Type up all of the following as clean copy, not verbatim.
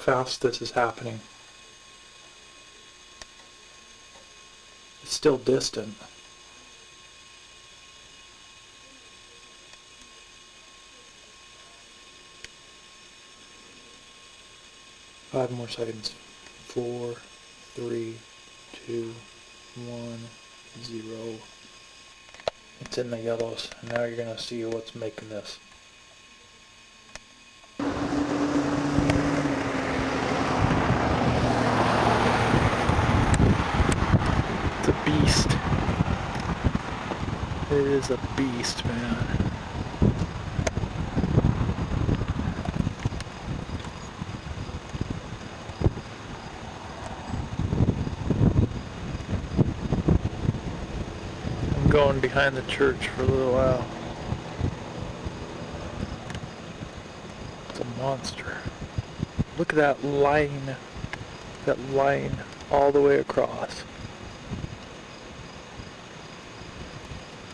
fast this is happening. It's still distant. Five more seconds. 4, 3, 2, 1, 0. It's in the yellows, and now you're gonna see what's making this. It's a beast. It is a beast, man. I'm going behind the church for a little while. It's a monster. Look at that line. That line all the way across.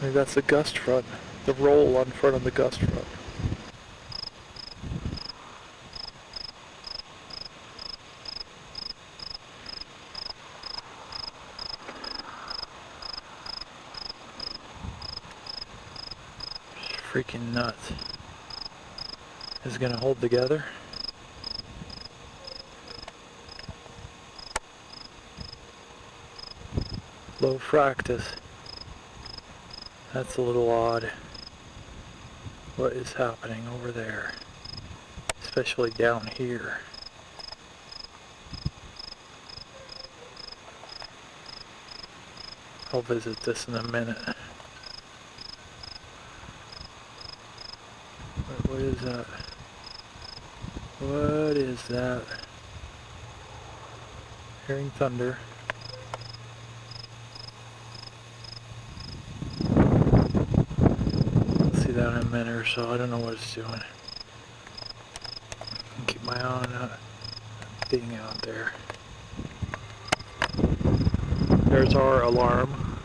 Maybe that's the gust front. The roll on front of the gust front. Freaking nuts. Is it gonna hold together? Low fractus. That's a little odd. What is happening over there? Especially down here. I'll visit this in a minute. What is that? What is that? Hearing thunder. That in a minute or so. I don't know what it's doing. Keep my eye on that thing out there. There's our alarm.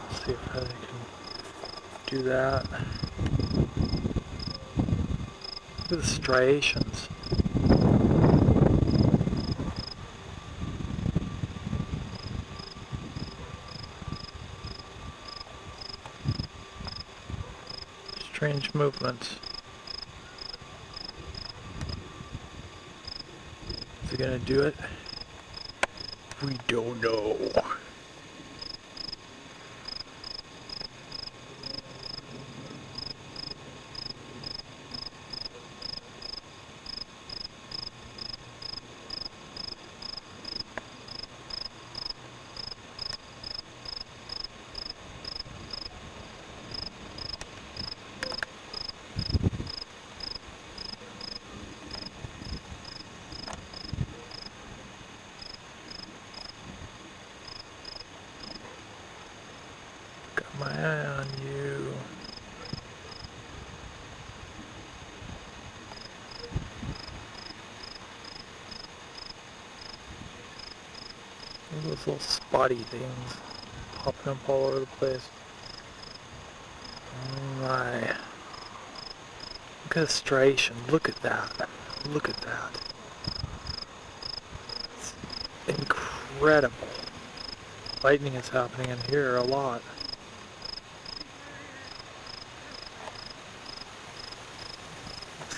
Let's see if I can do that. Look at the striations. Strange movements. Is it gonna do it? We don't know. My eye on you. Those little spotty things popping up all over the place. Oh my. Look at the striation. Look at that. Look at that. It's incredible. Lightning is happening in here a lot.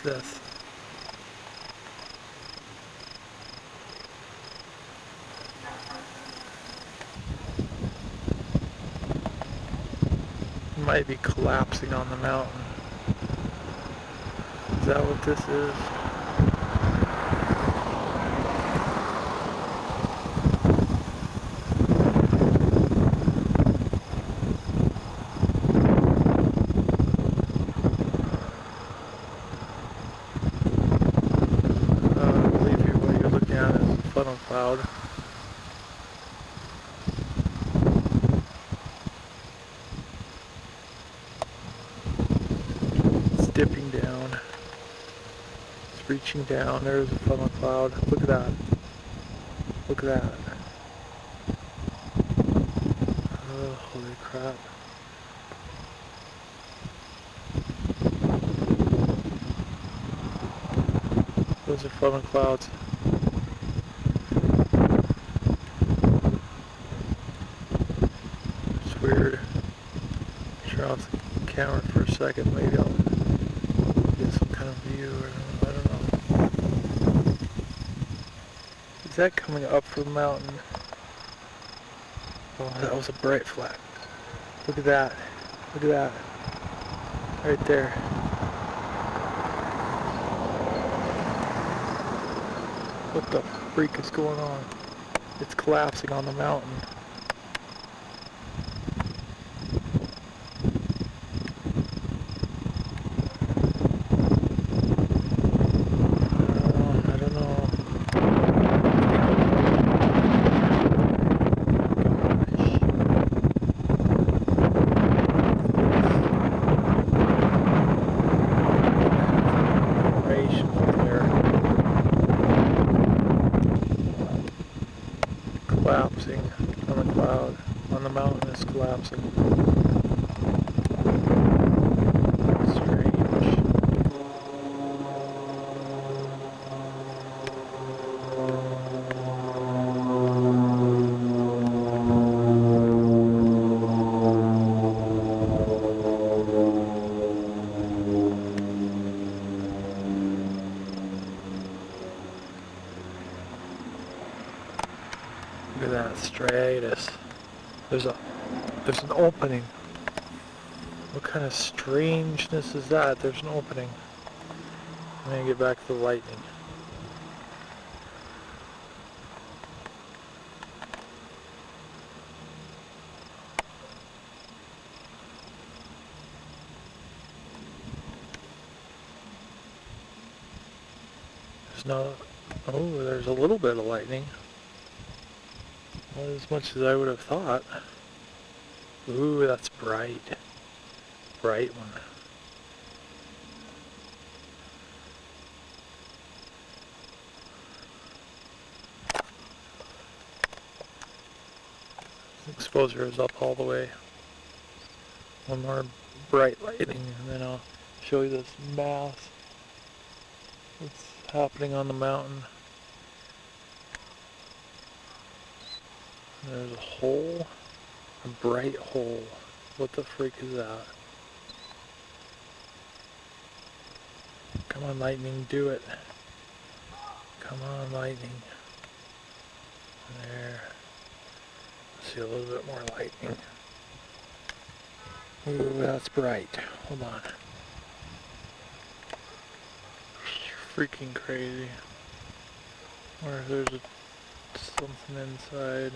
This. It might be collapsing on the mountain. Is that what this is? Funnel cloud. It's dipping down. It's reaching down. There's a funnel cloud. Look at that. Look at that. Oh, holy crap. Those are funnel clouds. It's weird. Turn off the camera for a second, maybe I'll get some kind of view, or I don't know. Is that coming up from the mountain? Oh, that was a bright flag. Look at that. Look at that. Right there. What the freak is going on? It's collapsing on the mountain. I don't know. Collapsing on the cloud, on the mountain is collapsing. Strange. Look at that, striatus. There's an opening. What kind of strangeness is that? There's an opening. I'm gonna get back to the lightning. There's not. Oh, there's a little bit of lightning. Not as much as I would have thought. Ooh, that's bright. Bright one. Exposure is up all the way. One more bright lightning and then I'll show you this mass that's happening on the mountain. There's a hole. A bright hole. What the freak is that? Come on, lightning, do it. Come on, lightning. There. See a little bit more lightning. Ooh, that's bright. Hold on. Freaking crazy. Or if there's something inside.